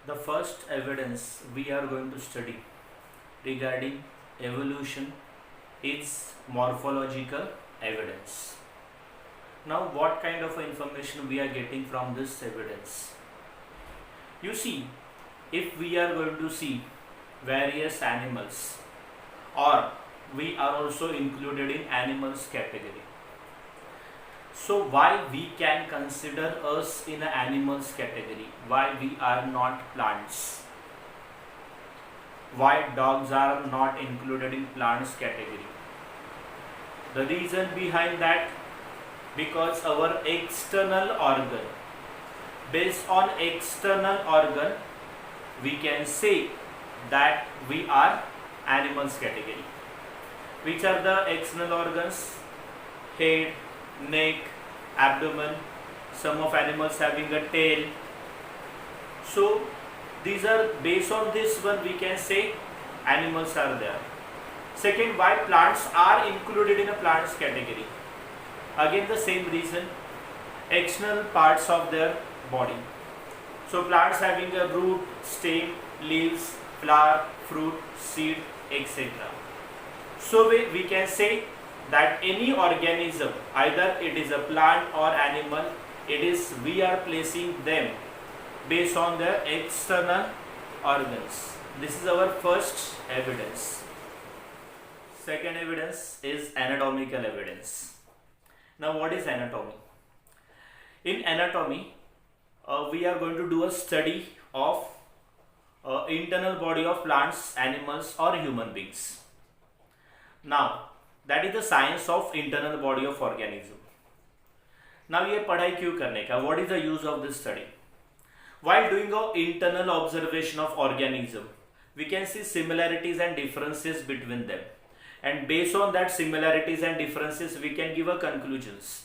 The first evidence we are going to study regarding evolution is morphological evidence. Now, what kind of information we are getting from this evidence? You see, if we are going to see various animals, or we are also included in animals category. So why we can consider us in an animals category? Why we are not plants? Why dogs are not included in plants category? The reason behind that, because our external organ, based on external organ, we can say that we are animals category. Which are the external organs? Head, neck, abdomen, some of animals having a tail. So these are based on this one we can say animals are there. Second, why plants are included in a plants category? Again the same reason, external parts of their body. So plants having a root, stem, leaves, flower, fruit, seed, etc. So we can say that any organism, either it is a plant or animal, we are placing them based on their external organs. This is our first evidence. Second evidence is anatomical evidence. Now what is anatomy? In anatomy, we are going to do a study of internal body of plants, animals or human beings. Now that is the science of internal body of organism. Now ये पढ़ाई क्यों करने का? What is the use of this study? While doing our internal observation of organism, we can see similarities and differences between them, and based on that similarities and differences we can give a conclusions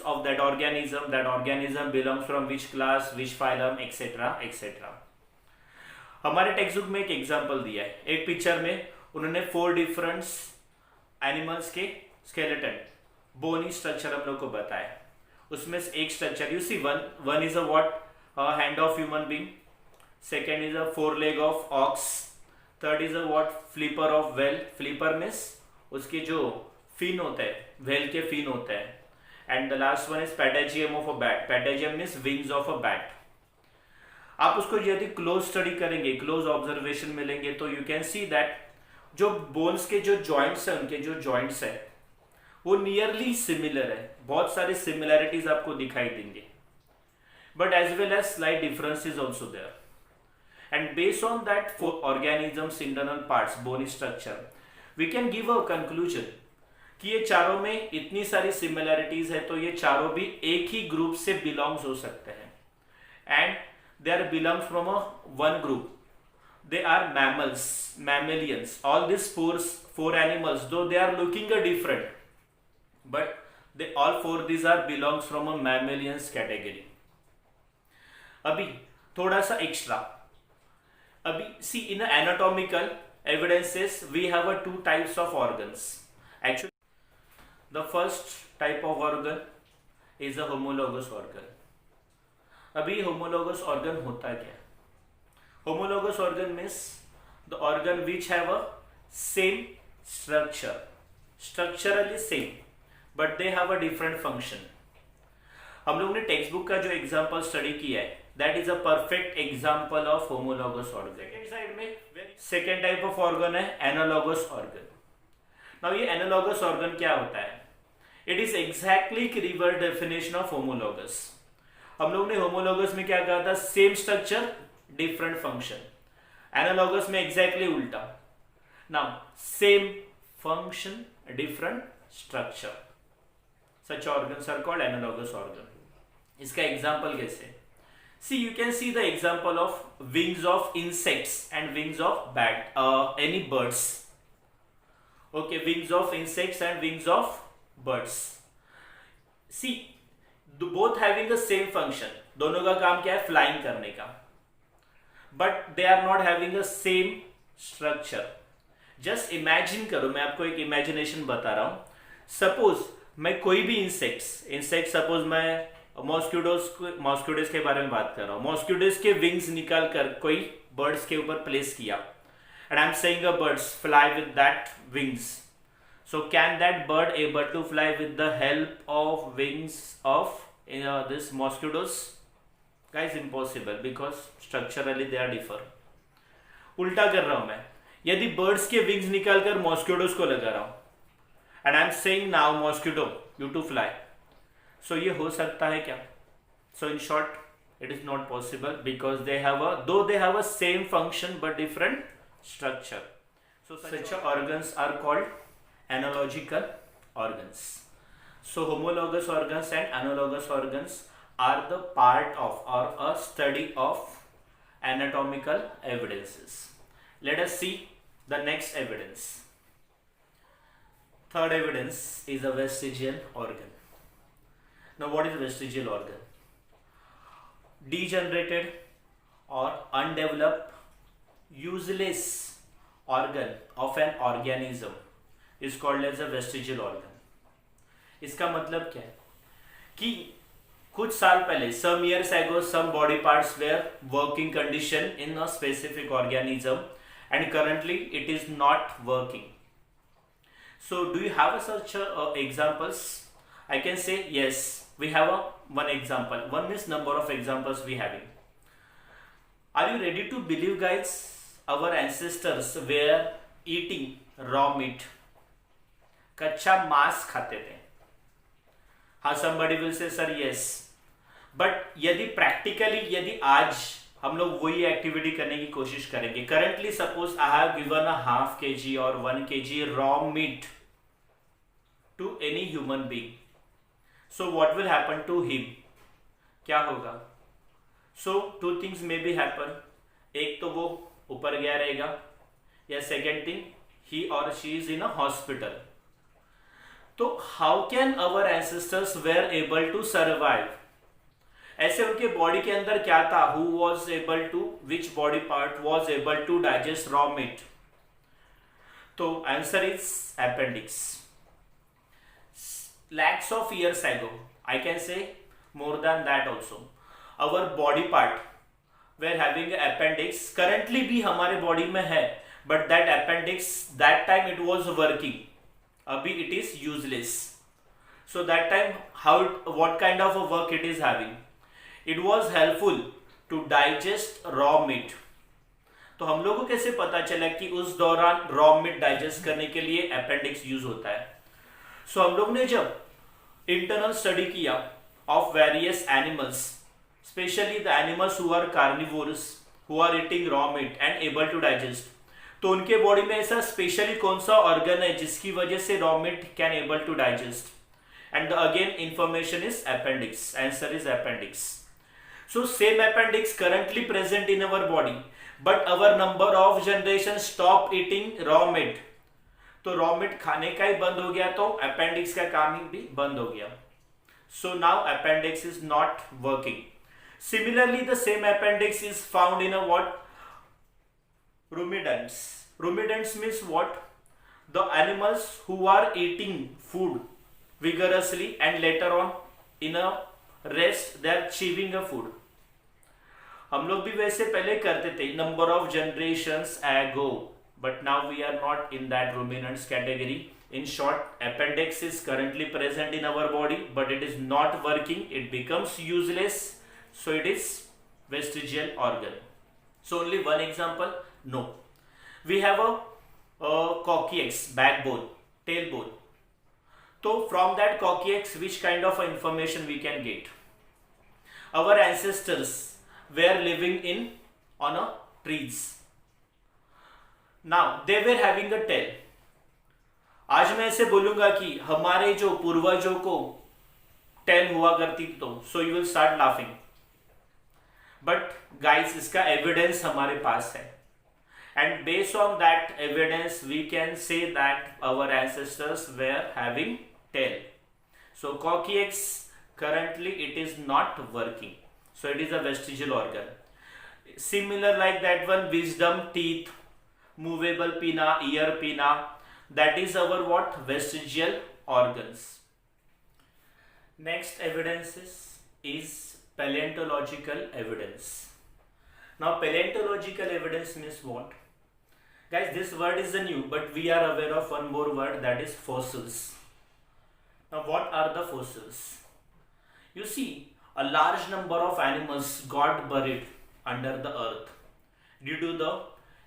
of that organism belongs from which class, which phylum, etc etc. हमारे text book में एक example दिया है, एक picture में उन्होंने 4 different animals के skeleton bony structure हम लोग को बताया. उसमें से एक structure you see one is a what hand of human being, second is a 4 leg of ox, third is a what flipper of whale. Flipper means उसके जो फिन होता है, वेल के फिन होता है. And the last one is patagium of a bat. Patagium means wings of a bat. आप उसको यदि क्लोज स्टडी करेंगे, क्लोज ऑब्जर्वेशन में लेंगे तो यू कैन सी दैट जो बोन्स के जो जॉइंट्स है, उनके जो जॉइंट्स है वो नियरली सिमिलर है. बहुत सारे सिमिलैरिटीज आपको दिखाई देंगे, but as well as slight differences also there. And based on that for organisms internal parts bony structure we can give a conclusion कि ये चारों में इतनी सारी सिमिलैरिटीज है तो ये चारों भी एक ही ग्रुप से बिलोंग्स हो सकते हैं. And they are belongs from a one group. They are mammals, mammalians. All these four animals, though they are looking different, but all four these are belongs from a mammalians category. अभी थोड़ा सा extra. अभी see in anatomical evidences we have a 2 types of organs. Actually, the first type of organ is a homologous organ. अभी homologous organ होता क्या? Homologous organ means the organ which have a same structure, structurally same, but they have a different function. हम लोग ने text book का जो example study किया है, that is a perfect example of homologous organ. Second side में second type of organ है analogous organ. Now ये एनालॉगस ऑर्गन क्या होता है? It is exactly reverse definition of homologous. हम लोग ने होमोलॉगस में क्या कहा था? Same structure different function. Analogous में एग्जैक्टली उल्टा. Now same function different structure, such organs are called analogous organ. इसका एग्जांपल कैसे? See you can see the example of wings of insects and wings of bat any birds. Okay, wings of insects and wings of birds. See both having the same function. दोनों का काम क्या है? Flying करने का. But they are not having a same structure. Just imagine करो, मैं आपको एक इमेजिनेशन बता रहा हूं. सपोज मैं कोई भी इंसेक्ट सपोज मैं मॉस्क्यूडोज के बारे में बात कर रहा हूँ। मॉस्क्यूडोज के विंग्स निकाल कर कोई बर्ड्स के ऊपर प्लेस किया, and I am saying a birds fly with that wings, so can that bird able to fly with the help of wings of this mosquitoes? Guys impossible, because structurally they are differ. उल्टा कर रहा हूं मैं, यदि birds के wings निकालकर मॉस्क्यूडोज को लगा रहा हूं, and I am saying now mosquito you to fly, so ये हो सकता है क्या? So in short it is not possible, because they have a same function but different structure. So such organs are called analogical organs. So homologous organs and analogous organs are the part of or a study of anatomical evidences. Let us see the next evidence. Third evidence is a vestigial organ. Now what is a vestigial organ? Degenerated or undeveloped, useless organ of an organism is called as a vestigial organ. इसका मतलब क्या है कि कुछ साल पहले, some years ago, some body parts were working condition in a specific organism and currently it is not working. So do you have such examples? I can say yes, we have one example. One is number of examples we having. Are you ready to believe, guys? Our ancestors were eating raw meat. कच्चा मांस खाते थे. हाँ, somebody will say sir yes. But यदि practically यदि आज हम लोग वही एक्टिविटी करने की कोशिश करेंगे, currently suppose I have given a half kg or 1 kg raw meat to any human being. So what will happen to him? क्या होगा? So two things may be happen. एक तो वो ऊपर गया रहेगा, या सेकेंड थिंग ही और she is in a hospital. तो how can our ancestors were able to survive? ऐसे उनके बॉडी के अंदर क्या था? Who was able to, which body part was able to digest raw meat? तो answer is appendix. lakhs of years ago, I can say more than that also, our body part were having appendix. Currently भी हमारे body में है, but that appendix that time it was working, अभी it is useless. So that time what kind of a work it is having? It was helpful to digest raw meat. तो हम लोगों को कैसे पता चला कि उस दौरान raw meat digest करने के लिए appendix यूज होता है? So हम लोग ने जब इंटरनल स्टडी किया of various animals, specially the animals who are carnivorous, who are eating raw meat and able to digest, तो उनके बॉडी में ऐसा स्पेशली कौन सा ऑर्गन है जिसकी वजह से raw meat can able to digest? And again information is appendix. Answer is appendix. So same appendix currently present in our body, but our number of generation stop eating raw meat. तो raw meat खाने का ही बंद हो गया, तो appendix का काम ही भी बंद हो गया. So now appendix is not working. Similarly the same appendix is found in a what? Ruminants. Ruminants means what? The animals who are eating food vigorously and later on in a rest they are chewing a food. हम लोग भी वैसे पहले करते थे number of generations ago, but now we are not in that ruminants category. In short, appendix is currently present in our body, but it is not working, it becomes useless, so it is vestigial organ. So only one example? No. We have a coccyx, backbone, tailbone. So from that coccyx, which kind of information we can get? Our ancestors were living on a trees. Now they were having a tail. आज मैं ऐसे बोलूंगा कि हमारे जो पूर्वजों को tell हुआ करती, तो so you will start laughing. But guys, इसका एविडेंस हमारे पास है, and based on that evidence we can say that our ancestors were having tail. So coccyx currently it is not working, so it is a vestigial organ. Similar like that one, wisdom teeth, movable pinna, ear pinna, that is our what? Vestigial organs. Next evidence is is paleontological evidence. Now paleontological evidence means what? Guys, this word is new, but we are aware of one more word, that is fossils. Now what are the fossils? You see, a large number of animals got buried under the earth due to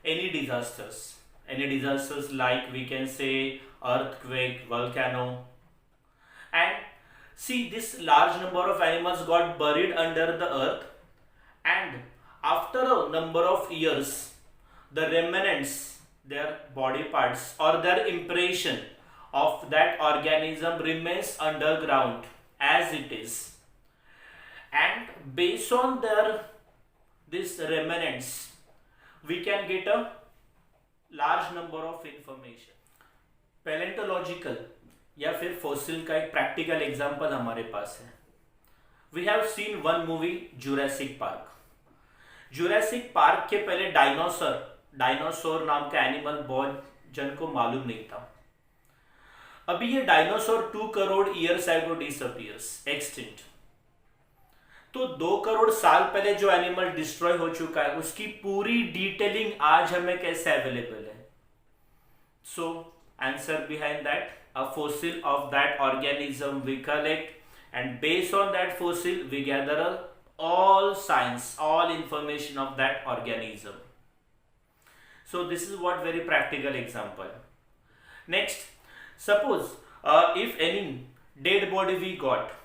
any disasters. Any disasters like we can say earthquake, volcano. And see, this large number of animals got buried under the earth, and after a number of years, the remnants, their body parts or their impression of that organism remains underground as it is. And based on these remnants, we can get a large number of information. Paleontological या फिर fossil का एक practical example हमारे पास है. We have seen one movie Jurassic Park. Jurassic Park के पहले dinosaur नाम का एनिमल बहुत जन को मालूम नहीं था. अभी ये dinosaur 2 crore years ago disappears, extinct. तो 2 करोड़ साल पहले जो एनिमल डिस्ट्रॉय हो चुका है उसकी पूरी डिटेलिंग आज हमें कैसे अवेलेबल है? So answer behind that, a fossil of that organism we collect, and based on that fossil we gather all science, all information of that organism. So this is what very practical example. Next, suppose if any dead body we got,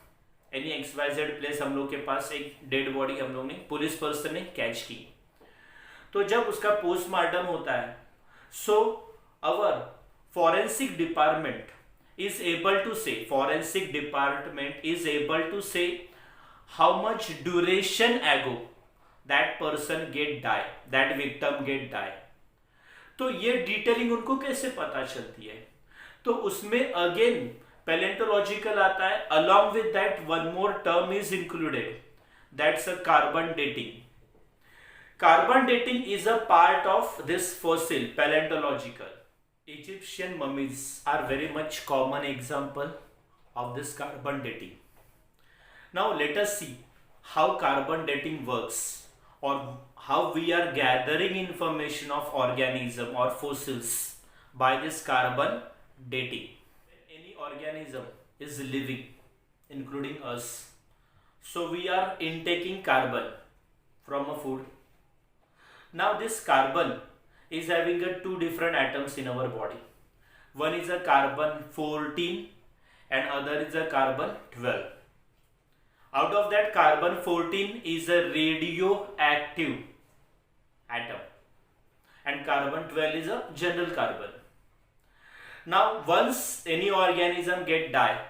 any XYZ place हम लोग के पास एक dead body हम लोग ने police person ने catch की, तो जब उसका पोस्टमार्टम होता है, सो our forensic department is able to say how much duration ago that person get die, that victim get die. तो ये डिटेलिंग उनको कैसे पता चलती है? तो उसमें अगेन पैलेंटोलॉजिकल आता है. along with that one more term is included, that's a carbon dating. Carbon dating is a part of this fossil paleontological. Egyptian mummies are very much common example of this carbon dating. Now let us see how carbon dating works, or how we are gathering information of organism or fossils by this carbon dating. Any organism is living, including us, so we are intaking carbon from a food. Now this carbon is having 2 different atoms in our body. One is a carbon 14 and other is a carbon 12. Out of that, carbon 14 is a radioactive atom and carbon 12 is a general carbon. Now once any organism get die,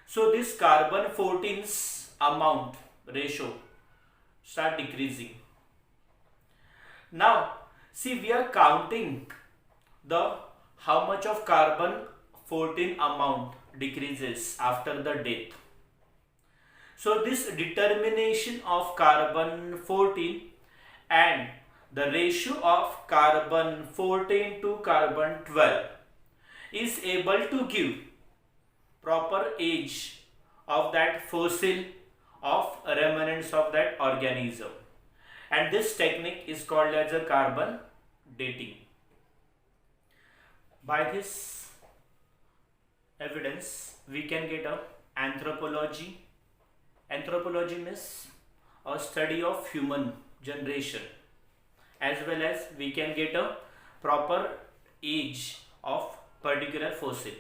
so this carbon 14's amount ratio start decreasing. Now see, we are counting how much of carbon 14 amount decreases after the death. So this determination of carbon 14 and the ratio of carbon 14 to carbon 12 is able to give proper age of that fossil, of remnants of that organism. And this technique is called as a carbon dating. By this evidence, we can get a anthropology. Anthropology means a study of human generation, as well as we can get a proper age of particular fossil.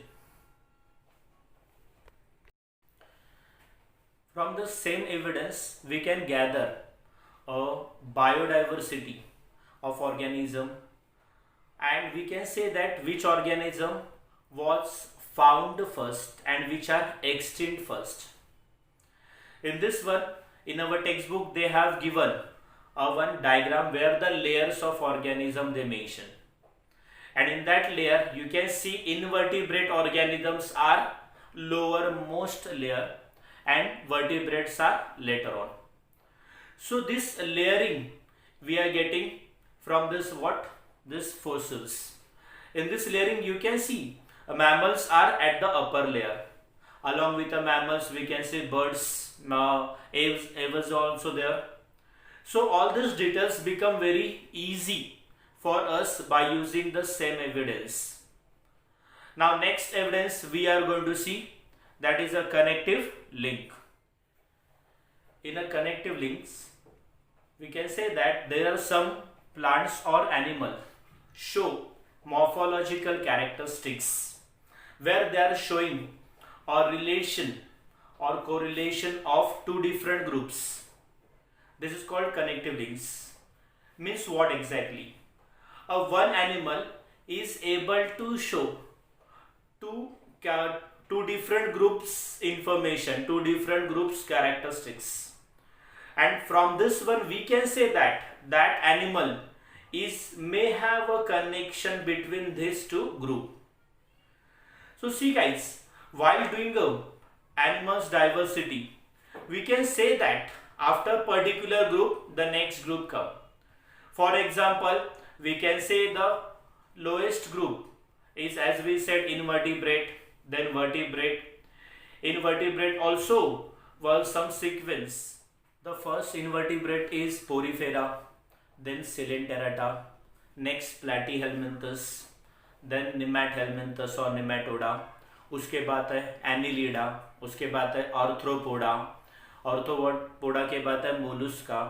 From the same evidence, we can gather a biodiversity of organism, and we can say that which organism was found first and which are extinct first. In this one, in our textbook, they have given one diagram where the layers of organism they mention, and in that layer you can see invertebrate organisms are lowermost layer and vertebrates are later on. So this layering we are getting from this this fossils. In this layering you can see mammals are at the upper layer. Along with the mammals we can say birds, eggs was also there. So all these details become very easy for us by using the same evidence. Now next evidence we are going to see, that is a connective link. In a connective links, we can say that there are some plants or animals show morphological characteristics where they are showing a relation or correlation of two different groups. This is called connective links. Means what exactly? One animal is able to show two different groups information, two different groups characteristics, and from this one we can say that that animal may have a connection between these two groups. So see guys, while doing animals diversity, we can say that after particular group the next group come. For example, we can say the lowest group is, as we said, invertebrate, then vertebrate. Invertebrate also was some sequence. The first invertebrate is Porifera, then Coelenterata, next Platyhelminthes, then Nemathelminthes और Nematoda, उसके बाद है Annelida, उसके बाद है Arthropoda, Arthropoda के बाद है Mollusca,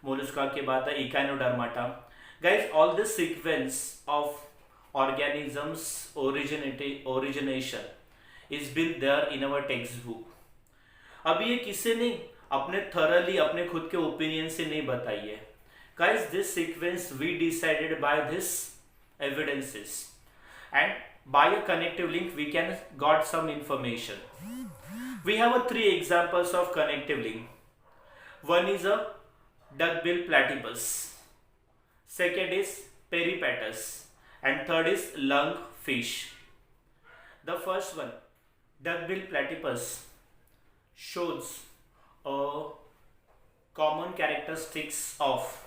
Mollusca के बाद है Echinodermata. Guys, all this sequence of organisms origination is been there in our textbook. अब ये किसी ने अपने thoroughly अपने खुद के ओपिनियन से नहीं बताई है. Guys, this sequence we decided by this evidences, and by a connective link we can got some information. We have three examples of connective link. One is a duckbill platypus, second is peripatus, and third is lungfish. The first one, duckbill platypus, shows common characteristics of,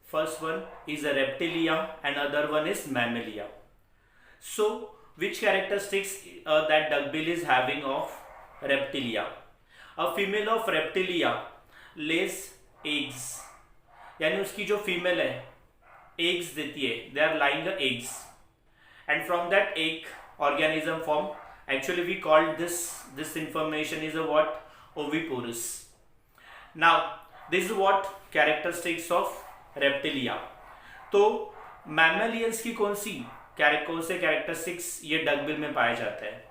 first one is a reptilia and other one is mammalia. So which characteristics that duckbill is having of reptilia? A female of reptilia lays eggs, यानी उसकी जो female है eggs देती है, they are laying the eggs, and from that egg organism form. Actually we called this information is a what? Oviporous. Now this is what characteristics of reptilia. तो mammalians की कौन से characteristics ये duckbill में पाए जाते हैं?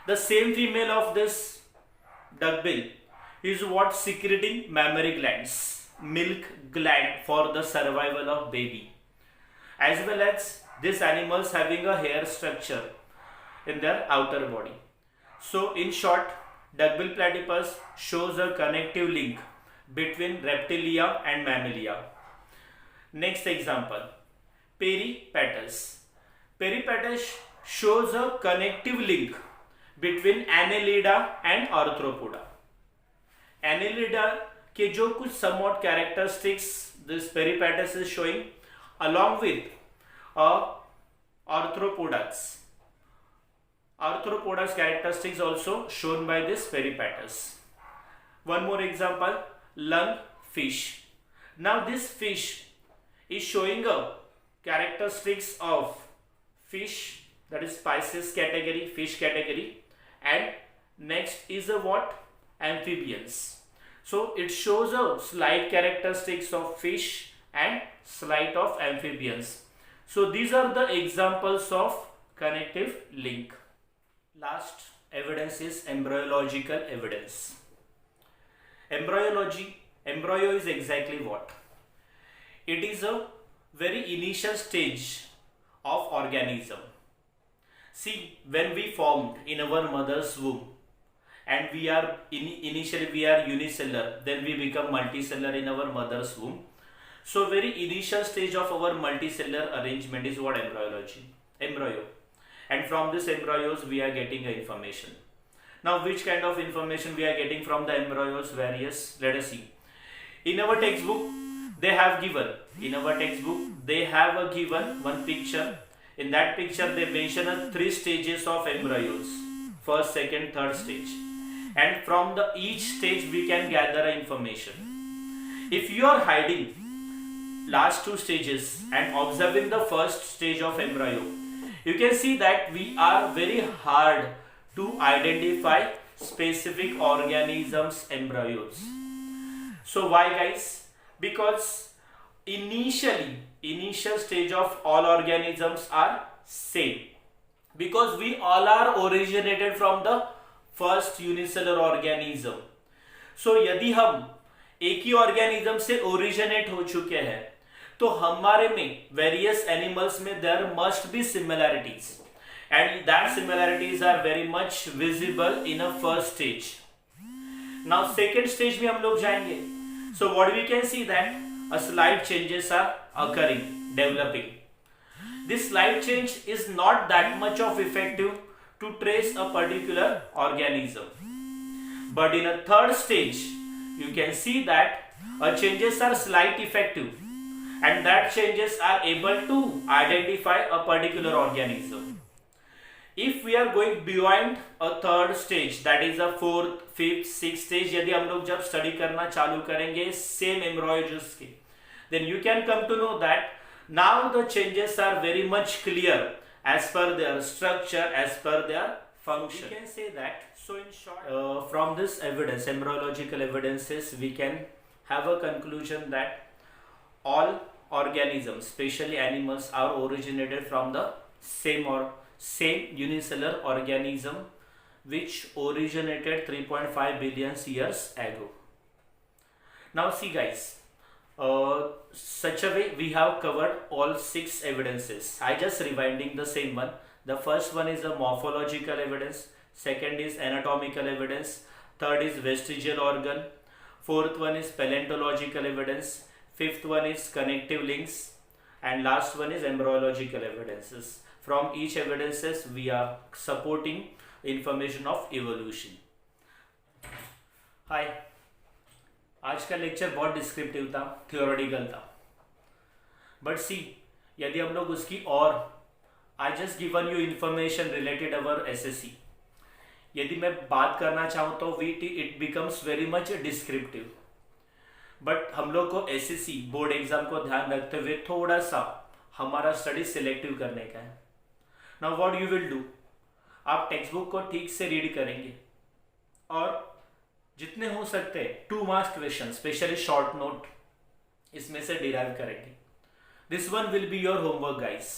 The same female of this duckbill is what? Secreting mammary glands, milk gland for the survival of baby, as well as these animals having a hair structure in their outer body. So in short, duckbill platypus shows a connective link between reptilia and mammalia. Next example, peripatus. Peripatus shows a connective link between Annelida and Arthropoda. Annelida के जो कुछ somewhat characteristics this peripatus is showing, along with Arthropoda's characteristics also shown by this peripatus. One more example, lungfish. Now this fish is showing a characteristics of fish, that is Pisces category, fish category, and next is a what? Amphibians. So it shows a slight characteristics of fish and slight of amphibians. So these are the examples of connective link. Last evidence is embryological evidence. Embryo is exactly what? It is a very initial stage of organism. See, when we formed in our mother's womb, and we are initially we are unicellular, then we become multicellular in our mother's womb. So very initial stage of our multicellular arrangement is what? Embryo. And from this embryos we are getting information. Now which kind of information we are getting from the embryos? Various. Let us see. In our textbook they have given one picture. In that picture they mention 3 stages of embryos, first, second, third stage. and from the each stage we can gather information. If you are hiding last two stages and observing the first stage of embryo, you can see that we are very hard to identify specific organisms embryos. So why, guys? Because initial stage of all organisms are same, because we all are originated from the first unicellular organism. So यदि हम एक ही organism से originate हो चुके हैं तो हमारे में वेरियस एनिमल्स में there must be similarities, and that similarities are very much visible in a first stage. Now second stage में हम लोग जाएंगे. So what we can see that a slight changes are occurring, developing. This slight change is not that much of effective to trace a particular organism. But in a third stage, you can see that changes are slight effective, and that changes are able to identify a particular organism. If we are going beyond a third stage, that is a fourth, fifth, sixth stage, यदि हम लोग जब study करना चालू करेंगे same embryos के, then you can come to know that now the changes are very much clear as per their structure, as per their function. We can say that. So in short, from this evidence, embryological evidences, we can have a conclusion that all organisms, especially animals, are originated from the same unicellular organism which originated 3.5 billion years ago. Now see, guys, such a way we have covered all 6 evidences. I just rewinding the same one. The first one is a morphological evidence, second is anatomical evidence, third is vestigial organ, fourth one is paleontological evidence, fifth one is connective links, and last one is embryological evidences. From each evidences we are supporting information of evolution. Hi, आज का lecture बहुत descriptive था, theoretical था, but सी यदि हम लोग उसकी और I just given you information related our SSC, यदि मैं बात करना चाहूँ तो it becomes very much descriptive. But हम लोग को एसएससी बोर्ड एग्जाम को ध्यान रखते हुए थोड़ा सा हमारा स्टडी सिलेक्टिव करने का है. Now what you will do, आप टेक्स्ट बुक को ठीक से रीड करेंगे और जितने हो सकते हैं 2 marks question, specially short note, इसमें से डिराइव करेंगे. This one will be your homework, guys,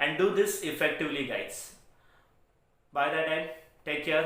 and do this effectively, guys. By that time, take care.